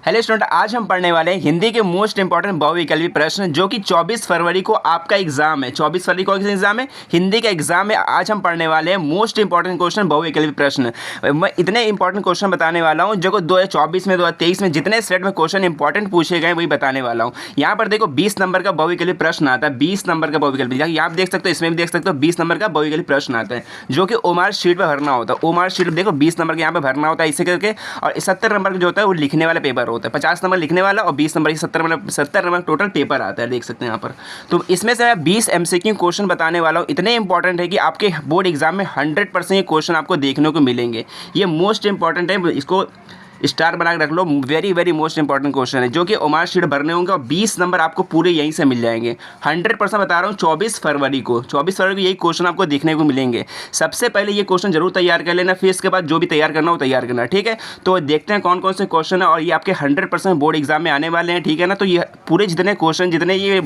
Hello student, आज हम पढ़ने वाले हैं हिंदी के मोस्ट इंपॉर्टेंट बहुविकल्पी प्रश्न जो कि 24 फरवरी को आपका एग्जाम है। 24 फरवरी को एग्जाम है, हिंदी का एग्जाम है। आज हम पढ़ने वाले हैं मोस्ट इंपॉर्टेंट क्वेश्चन बहुविकल्पी प्रश्न। मैं इतने इंपॉर्टेंट क्वेश्चन बताने वाला हूं जो 2024 में 2023 में जितने सेट में क्वेश्चन इंपॉर्टेंट पूछे गए वही बताने वाला हूँ। यहाँ पर देखो 20 नंबर का बहुविकल्पी प्रश्न आता है। 20 नंबर का बहुविकल्पी, यहाँ आप देख सकते हो, इसमें भी देख सकते हो 20 नंबर का बहुविकल्पी प्रश्न आता है जो कि ओमार शीट पर भरना होता है। ओमार शीट देखो 20 नंबर के यहाँ पर भरना होता है इसे करके, और 70 नंबर का जो होता है वो लिखने वाला पेपर होता है। 50 नंबर लिखने वाला और 20 नंबर 70 नंबर टोटल पेपर आता है, देख सकते हैं यहाँ पर। तो इसमें से मैं 20 एमसीक्यू क्वेश्चन बताने वाला हूँ। इतने इंपॉर्टेंट है कि आपके बोर्ड एग्जाम में 100% ये क्वेश्चन आपको देखने को मिलेंगे। ये मोस्ट इंपॉर्टेंट है, इसको स्टार बना के रख लो। Very very most important question है जो कि ओमार शीट भरने होंगे और 20 नंबर आपको पूरे यहीं से मिल जाएंगे। 100% बता रहा हूँ। 24 फरवरी को यही क्वेश्चन आपको देखने को मिलेंगे। सबसे पहले ये क्वेश्चन जरूर तैयार कर लेना, फिर इसके बाद जो भी तैयार करना हो तैयार करना, ठीक है। तो देखते हैं कौन कौन से क्वेश्चन है और ये आपके 100% बोर्ड एग्जाम में आने वाले हैं, ठीक है ना। तो ये पूरे जितने क्वेश्चन, जितने ये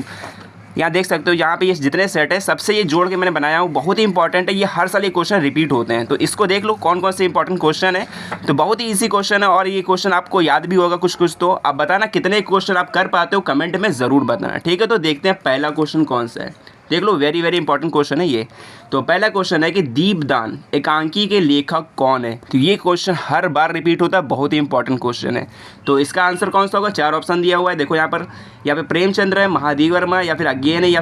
यहाँ देख सकते हो, यहाँ पे ये जितने सेट है सबसे ये जोड़ के मैंने बनाया हूँ, बहुत ही इंपॉर्टेंट है। ये हर साल ये क्वेश्चन रिपीट होते हैं, तो इसको देख लो कौन कौन से इंपॉर्टेंट क्वेश्चन है। तो बहुत ही इजी क्वेश्चन है और ये क्वेश्चन आपको याद भी होगा कुछ कुछ। तो आप बताना कितने क्वेश्चन आप कर पाते हो, कमेंट में ज़रूर बताना, ठीक है। तो देखते हैं पहला क्वेश्चन कौन सा है, देख लो। वेरी वेरी इंपॉर्टेंट क्वेश्चन है ये। तो पहला क्वेश्चन है कि दीपदान एकांकी के लेखक कौन है। तो ये क्वेश्चन हर बार रिपीट होता है, बहुत ही इंपॉर्टेंट क्वेश्चन है। तो इसका आंसर कौन सा होगा, 4 ऑप्शन दिया हुआ है, देखो यहाँ पर प्रेमचंद्र है, महादेव वर्मा, या फिर अज्ञेन है, या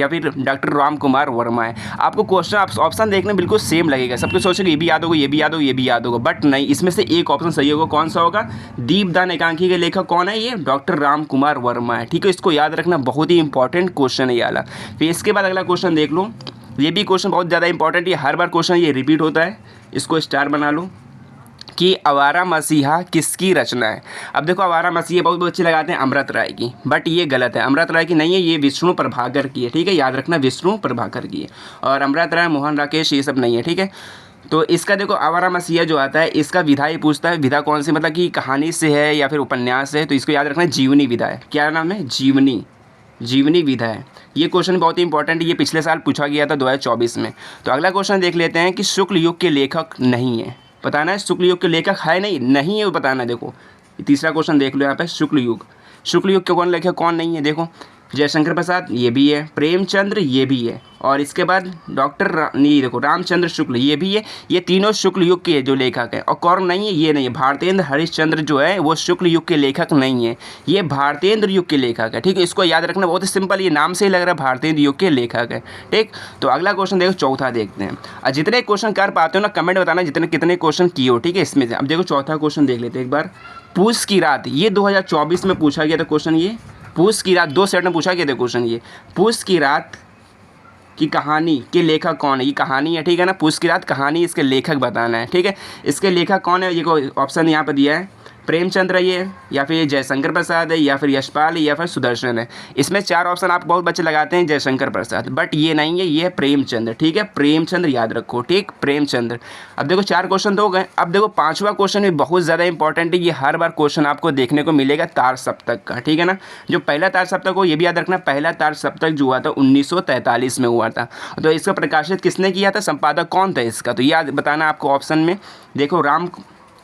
फिर डॉक्टर राम कुमार वर्मा है। आपको क्वेश्चन ऑप्शन देखने बिल्कुल सेम लगेगा, सबको सोचेंगे ये भी याद होगा, ये भी याद होगा, ये भी याद होगा, बट नहीं, इसमें से एक ऑप्शन सही होगा। कौन सा होगा, दीपदान एकांकी के लेखक कौन है, ये डॉक्टर राम कुमार वर्मा है, ठीक है। इसको याद रखना, बहुत ही इंपॉर्टेंट क्वेश्चन है ये वाला। फिर इसके बाद अगला क्वेश्चन देख लो, ये भी क्वेश्चन बहुत ज़्यादा इंपॉर्टेंट है, हर बार क्वेश्चन ये रिपीट होता है। इसको स्टार बना लो कि आवारा मसीहा किसकी रचना है। अब देखो आवारा मसीहा बहुत बच्चे लगाते हैं अमृत राय की, बट ये गलत है। अमृत राय की नहीं है, ये विष्णु प्रभाकर की है, ठीक है, याद रखना, विष्णु प्रभाकर की है। और अमृत राय, मोहन राकेश, ये सब नहीं है, ठीक है। तो इसका देखो आवारा मसीहा जो आता है, इसका विधा ही पूछता है। विधा कौन सी, मतलब कि कहानी से है या फिर उपन्यास है। तो इसको याद रखना, जीवनी विधा है। क्या नाम है, जीवनी विधा है। ये क्वेश्चन बहुत ही इंपॉर्टेंट है, ये पिछले साल पूछा गया था 2024 में। तो अगला क्वेश्चन देख लेते हैं कि शुक्ल युग के लेखक नहीं है, बताना है शुक्ल युग के लेखक है नहीं है वो बताना है। देखो तीसरा क्वेश्चन देख लो यहाँ पे, शुक्ल युग के कौन लेखक कौन नहीं है। देखो जयशंकर प्रसाद ये भी है, प्रेमचंद्र ये भी है, और इसके बाद देखो रामचंद्र शुक्ल ये भी है। ये तीनों शुक्ल युग के जो लेखक हैं। और कौन नहीं है, ये नहीं है, भारतेंद्र हरिश्चंद्र जो है वो शुक्ल युग के लेखक नहीं है, ये भारतेंद्र युग के लेखक है, ठीक है। इसको याद रखना, बहुत ही सिंपल, ये नाम से ही लग रहा है भारतेंद्र युग के लेखक है, ठीक। तो अगला क्वेश्चन देखो, चौथा देखते हैं। और जितने क्वेश्चन कर पाते हो ना, कमेंट बताना कितने क्वेश्चन किए हो, ठीक है, इसमें से। अब देखो चौथा क्वेश्चन देख लेते हैं एक बार। पूस की रात, ये 2024 में पूछा गया था क्वेश्चन। ये पूस की रात 2 सेट में पूछा गया था क्वेश्चन। ये पूस की रात की कहानी के लेखक कौन है, ये कहानी है, ठीक है ना। पूस की रात कहानी, इसके लेखक बताना है, ठीक है। इसके लेखक कौन है, ये ऑप्शन यहाँ पर दिया है, प्रेमचंद्र ये, या फिर जयशंकर प्रसाद है, या फिर यशपाल, या फिर सुदर्शन है। इसमें 4 ऑप्शन आप बहुत बच्चे लगाते हैं जयशंकर प्रसाद, बट ये नहीं है, ये है प्रेमचंद्र, ठीक है। प्रेमचंद्र याद रखो, ठीक, प्रेमचंद्र। अब देखो 4 क्वेश्चन तो हो गए। अब देखो 5वां क्वेश्चन भी बहुत ज़्यादा इंपॉर्टेंट है, ये हर बार क्वेश्चन आपको देखने को मिलेगा तार सप्तक का, ठीक है ना। जो पहला तार सप्तक हो, ये भी याद रखना, पहला तार सप्तक जो हुआ था 1943 में हुआ था। तो इसका प्रकाशित किसने किया था, संपादक कौन था इसका, तो याद बताना आपको ऑप्शन में। देखो राम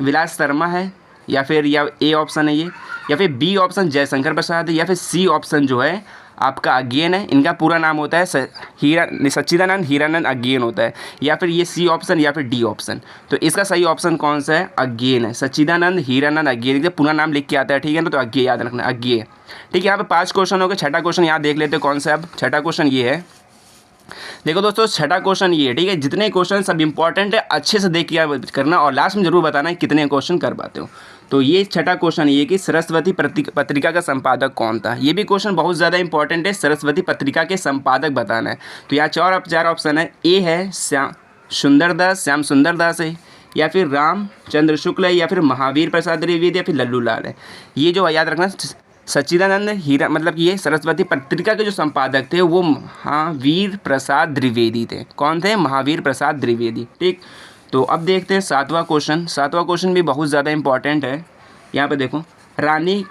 विलास शर्मा है, या फिर ए ऑप्शन है ये, या फिर बी ऑप्शन जयशंकर प्रसाद है, या फिर सी ऑप्शन जो है आपका अज्ञेन है। इनका पूरा नाम होता है सच्चिदानंद हीरानंद अज्ञेन होता है, या फिर ये सी ऑप्शन या फिर डी ऑप्शन। तो इसका सही ऑप्शन कौन सा है, अज्ञेन है, सच्चिदानंद हीरानंद अज्ञेन, पूरा नाम लिख के आता है, ठीक है ना। तो अज्ञेय याद रखना, अज्ञेय, ठीक है। यहाँ पे 5 क्वेश्चन हो गए। छठा क्वेश्चन यहाँ देख लेते हैं कौन सा। अब छठा क्वेश्चन ये है, देखो दोस्तों छठा क्वेश्चन ये है, ठीक है। जितने क्वेश्चन सब इंपॉर्टेंट है, अच्छे से देख के करना, और लास्ट में जरूर बताना कितने क्वेश्चन कर पाते हो। तो ये छठा क्वेश्चन ये कि सरस्वती पत्रिका का संपादक कौन था। ये भी क्वेश्चन बहुत ज़्यादा इंपॉर्टेंट है, सरस्वती पत्रिका के संपादक बताना है। तो यहाँ 4 ऑप्शन है, ए है श्याम सुंदर दास है, या फिर रामचंद्र शुक्ल है, या फिर महावीर प्रसाद द्विवेदी, या फिर लल्लू लाल है। ये जो याद रखना, सच्चिदानंद हीरा, मतलब कि ये सरस्वती पत्रिका के जो संपादक थे वो महावीर प्रसाद द्विवेदी थे। कौन थे, महावीर प्रसाद द्विवेदी, ठीक। तो अब देखते हैं 7वां क्वेश्चन। 7वां क्वेश्चन भी बहुत ज़्यादा इंपॉर्टेंट है। यहाँ पे देखो, रानी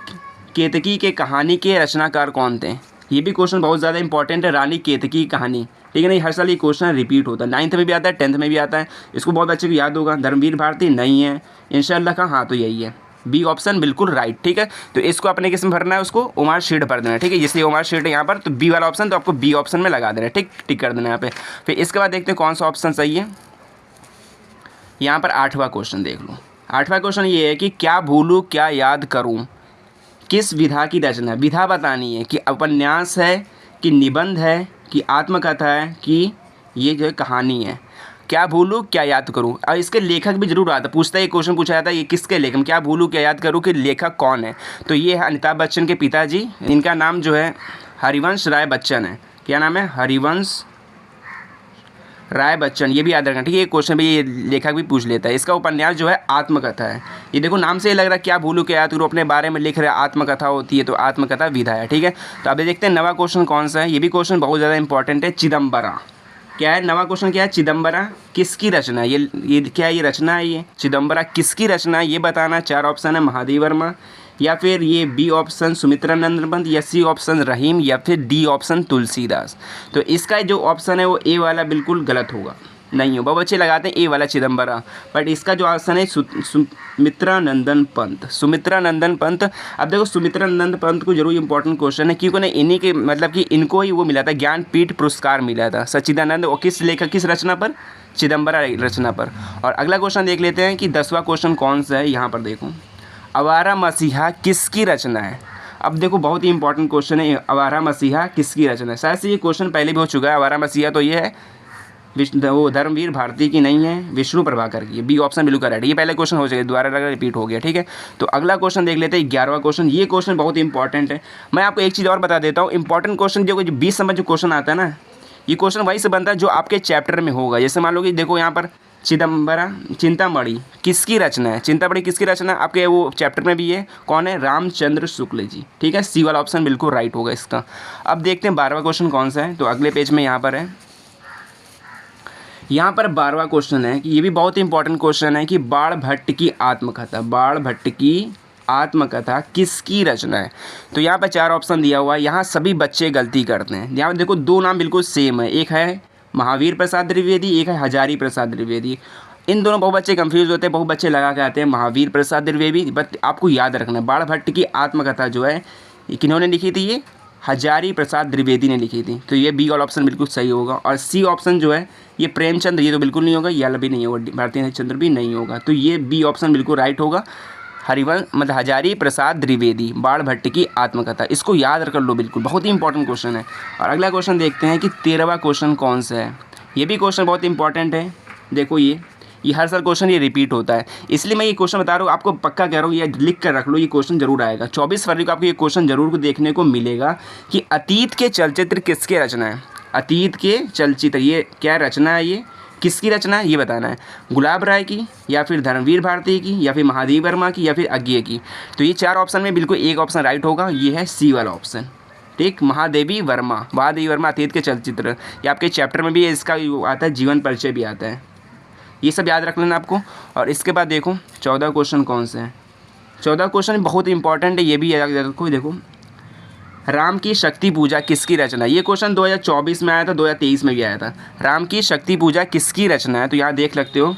केतकी के कहानी के रचनाकार कौन थे। ये भी क्वेश्चन बहुत ज़्यादा इंपॉर्टेंट है, रानी केतकी की कहानी, ठीक है ना। हर साल ये क्वेश्चन रिपीट होता है, 9th में भी आता है, 10th में भी आता है। इसको बहुत अच्छे को याद होगा। धर्मवीर भारती नहीं है, इंशाअल्लाह का, हाँ तो यही है। बी ऑप्शन बिल्कुल राइट। ठीक है, तो इसको अपने किस में भरना है, उसको उमार शीट भर देना है। ठीक है, इसलिए उमार शीट है यहाँ पर, तो बी वाला ऑप्शन, तो आपको बी ऑप्शन में लगा देना है। ठीक, टिक कर देना यहाँ पे। फिर इसके बाद देखते हैं कौन सा ऑप्शन सही है। यहाँ पर 8वां क्वेश्चन देख लो। 8वां क्वेश्चन ये है कि क्या भूलूं क्या याद करूँ, किस विधा की रचना है। विधा बतानी है कि उपन्यास है कि निबंध है कि आत्मकथा है कि ये जो कहानी है। क्या भूलूं क्या याद करूं, और इसके लेखक भी जरूर आता, पूछता है, ये क्वेश्चन पूछा जाता है ये किसके लेखक, क्या भूलूं क्या याद करूं कि लेखक कौन है। तो ये है अमिताभ बच्चन के पिताजी, इनका नाम जो है हरिवंश राय बच्चन है। क्या नाम है, हरिवंश राय बच्चन, ये भी याद रखना। ठीक है, ये क्वेश्चन भी ये लेखक भी पूछ लेता है। इसका उपन्यास जो है आत्मकथा है। ये देखो नाम से ही लग रहा है क्या भूलूं क्या याद करूं, अपने बारे में लिख रहे हैं, आत्मकथा होती है तो आत्मकथा विधा है। ठीक है, तो अभी देखते हैं नवा क्वेश्चन कौन सा है। ये भी क्वेश्चन बहुत ज़्यादा इंपॉर्टेंट है। चिदम्बरा, क्या है नवा क्वेश्चन, क्या है, चिदम्बरा किसकी रचना है। ये क्या है, ये रचना है, ये चिदम्बरा किसकी रचना है ये बताना। 4 ऑप्शन है, महादेव वर्मा, या फिर ये बी ऑप्शन सुमित्रानंद पंत, या सी ऑप्शन रहीम, या फिर डी ऑप्शन तुलसीदास। तो इसका जो ऑप्शन है वो ए वाला बिल्कुल गलत होगा, नहीं हो। बहुत बच्चे लगाते हैं ए वाला चिदम्बरा, बट इसका जो ऑप्शन है सुमित्रानंदन पंत, सुमित्रानंदन पंत। अब देखो सुमित्रानंद पंत को जरूर इंपॉर्टेंट क्वेश्चन है, क्योंकि इन्हीं के मतलब कि इनको ही वो मिला था, ज्ञानपीठ पुरस्कार मिला था सच्चिदानंद, और किस लेखक किस रचना पर, चिदम्बरा रचना पर। और अगला क्वेश्चन देख लेते हैं कि 10वां क्वेश्चन कौन सा है। यहाँ पर देखो, आवारा मसीहा किसकी रचना है। अब देखो बहुत ही इंपॉर्टेंट क्वेश्चन है, आवारा मसीहा किसकी रचना है। शायद से ये क्वेश्चन पहले भी हो चुका है। आवारा मसीहा तो ये है वो धर्मवीर भारती की नहीं है, विष्णु प्रभाकर की। बी ऑप्शन बिल्कुल करेक्ट। ये पहले क्वेश्चन हो जाएगा, दोबारा लगा रिपीट हो गया। ठीक है, तो अगला क्वेश्चन देख लेते हैं 11वां क्वेश्चन। ये क्वेश्चन बहुत इंपॉर्टेंट है। मैं आपको एक चीज़ और बता देता हूँ, इंपॉर्टेंट क्वेश्चन जो 20 नंबर जो क्वेश्चन आता है ना, ये क्वेश्चन वही से बनता है जो आपके चैप्टर में होगा। जैसे मान लो कि देखो यहाँ पर चिंतामणि किसकी रचना है, चिंतामणि किसकी रचना आपके वो चैप्टर में भी है, कौन है, रामचंद्र शुक्ल जी। ठीक है, सी वाला ऑप्शन बिल्कुल राइट होगा इसका। अब देखते हैं 12वां क्वेश्चन कौन सा है। तो अगले पेज में यहाँ पर है, यहाँ पर 12वां क्वेश्चन है कि ये भी बहुत ही इंपॉर्टेंट क्वेश्चन है कि बाण भट्ट की आत्मकथा, बाण भट्ट की आत्मकथा किसकी रचना है। तो यहाँ पर 4 ऑप्शन दिया हुआ है। यहाँ सभी बच्चे गलती करते हैं। यहाँ पर देखो 2 नाम बिल्कुल सेम है, एक है महावीर प्रसाद द्विवेदी, एक है हजारी प्रसाद द्विवेदी। इन दोनों बहुत बच्चे कंफ्यूज होते हैं, बहुत बच्चे लगा के आते हैं महावीर प्रसाद द्विवेदी, बट आपको याद रखना है बाण भट्ट की आत्मकथा जो है किन्होंने लिखी थी, ये हजारी प्रसाद द्विवेदी ने लिखी थी। तो ये बी वाला ऑप्शन बिल्कुल सही होगा। और सी ऑप्शन जो है ये प्रेमचंद, ये तो बिल्कुल नहीं होगा, ये भी नहीं होगा, भारती चंद्र भी नहीं होगा। तो ये बी ऑप्शन बिल्कुल राइट होगा, हरिवंश मतलब हजारी प्रसाद द्विवेदी, बाण भट्ट की आत्मकथा। इसको याद कर लो बिल्कुल, बहुत ही इंपॉर्टेंट क्वेश्चन है। और अगला क्वेश्चन देखते हैं कि 13वां क्वेश्चन कौन सा है। ये भी क्वेश्चन बहुत इंपॉर्टेंट है। देखो ये हर साल क्वेश्चन ये रिपीट होता है, इसलिए मैं ये क्वेश्चन बता रहा हूँ आपको, पक्का कह रहा हूँ, ये लिख कर रख लो, ये क्वेश्चन जरूर आएगा। 24 फरवरी को आपको ये क्वेश्चन जरूर देखने को मिलेगा कि अतीत के चलचित्र किसके रचना है। अतीत के चलचित्र ये क्या रचना है, ये किसकी रचना है ये बताना है। गुलाब राय की, या फिर धर्मवीर भारती की, या फिर महादेव वर्मा की, या फिर अज्ञे की। तो ये 4 ऑप्शन में बिल्कुल एक ऑप्शन राइट होगा, ये है सी वाला ऑप्शन। ठीक, महादेवी वर्मा अतीत के चलचित्र, ये आपके चैप्टर में भी इसका आता है, जीवन परिचय भी आता है। ये सब याद रख लेना आपको। और इसके बाद देखो 14 क्वेश्चन कौन से हैं। 14 क्वेश्चन बहुत इंपॉर्टेंट है, ये भी याद रखो। देखो राम की शक्ति पूजा किसकी रचना है। ये क्वेश्चन 2024 में आया था, 2023 में भी आया था। राम की शक्ति पूजा किसकी रचना है। तो यहाँ देख सकते हो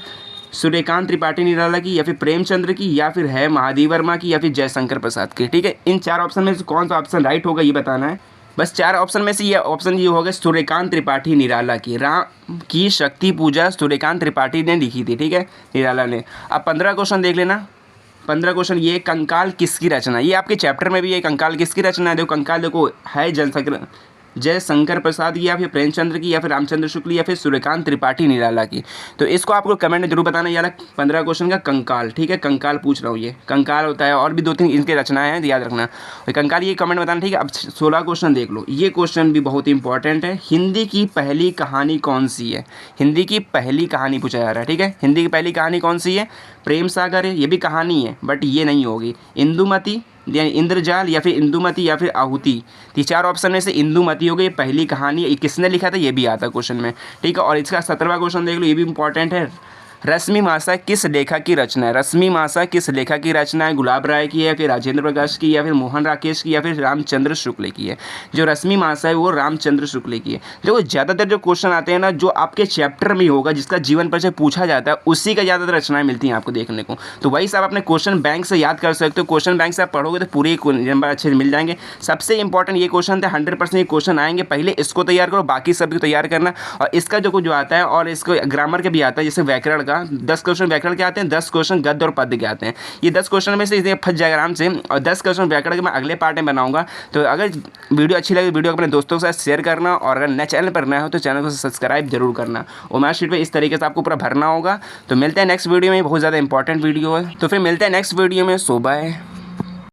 सूर्यकांत त्रिपाठी निराला की, या फिर प्रेमचंद्र की, या फिर है महादेव वर्मा की, या फिर जयशंकर प्रसाद की। ठीक है, इन 4 ऑप्शन में से कौन सा ऑप्शन राइट होगा ये बताना है। बस 4 ऑप्शन में से ये ऑप्शन ये होगा सूर्यकांत त्रिपाठी निराला की। राम की शक्ति पूजा सूर्यकांत त्रिपाठी ने लिखी थी, ठीक है, निराला ने। अब 15 क्वेश्चन देख लेना। 15 क्वेश्चन ये कंकाल किसकी रचना, ये आपके चैप्टर में भी है, कंकाल किसकी रचना है। देखो कंकाल देखो है जयशंकर प्रसाद की, या फिर प्रेमचंद्र की, या फिर रामचंद्र शुक्ल, या फिर सूर्यकांत त्रिपाठी निराला की। तो इसको आपको कमेंट में जरूर बताना। यार 15 क्वेश्चन का कंकाल, ठीक है, कंकाल पूछ रहा हूँ, ये कंकाल होता है, और भी 2-3 इनके रचनाएं हैं, याद रखना। कंकाल ये कमेंट बताना, ठीक है। अब 16 क्वेश्चन देख लो। ये क्वेश्चन भी बहुत इंपॉर्टेंट है। हिंदी की पहली कहानी कौन सी है। हिंदी की पहली कहानी पूछा जा रहा है, ठीक है। हिंदी की पहली कहानी कौन सी है। प्रेम सागर है, ये भी कहानी है, बट ये नहीं होगी। इंदुमती, इंद्रजाल, या फिर इंदुमती, या फिर आहुति। ये 4 ऑप्शन में से इंदुमती हो गई पहली कहानी। ये किसने लिखा था ये भी आता है क्वेश्चन में, ठीक है। और इसका 17वां क्वेश्चन देख लो, ये भी इंपॉर्टेंट है। रश्मि मासा किस लेखक की रचना है? रश्मि मासा किस लेखक की रचना है? गुलाब राय की है, फिर राजेंद्र प्रकाश की, या फिर मोहन राकेश की, या फिर रामचंद्र शुक्ल की है? जो रश्मि मासा है वो रामचंद्र शुक्ल की है। देखो ज़्यादातर जो क्वेश्चन आते हैं ना, जो आपके चैप्टर में होगा, जिसका जीवन परिचय पूछा जाता है, उसी का ज़्यादातर रचनाएं मिलती हैं आपको देखने को। तो वही सब अपने क्वेश्चन बैंक से याद कर सकते हो। क्वेश्चन बैंक से आप पढ़ोगे तो पूरे नंबर अच्छे से मिल जाएंगे। सबसे इंपॉर्टेंट ये क्वेश्चन था, 100% ये क्वेश्चन आएंगे। पहले इसको तैयार करो, बाकी सभी को तैयार करना। और इसका जो कुछ जो आता है, और इसको ग्रामर के भी आता है, जैसे व्याकरण का 10 क्वेश्चन व्याकरण के आते हैं, 10 क्वेश्चन गद्य और पद्य के आते हैं। ये 10 क्वेश्चन में से इसे फंस जाएगा आराम से। और 10 क्वेश्चन व्याकरण के मैं अगले पार्ट में बनाऊंगा। तो अगर वीडियो अच्छी लगे, वीडियो को अपने दोस्तों के साथ शेयर करना, और अगर नए चैनल पर नया हो तो चैनल को सब्सक्राइब जरूर करना। और मार्क शीट पे इस तरीके से आपको पूरा भरना होगा। तो मिलते हैं नेक्स्ट वीडियो में, बहुत ज़्यादा इंपॉर्टेंट वीडियो है। तो फिर मिलते हैं नेक्स्ट वीडियो में। सो बाय।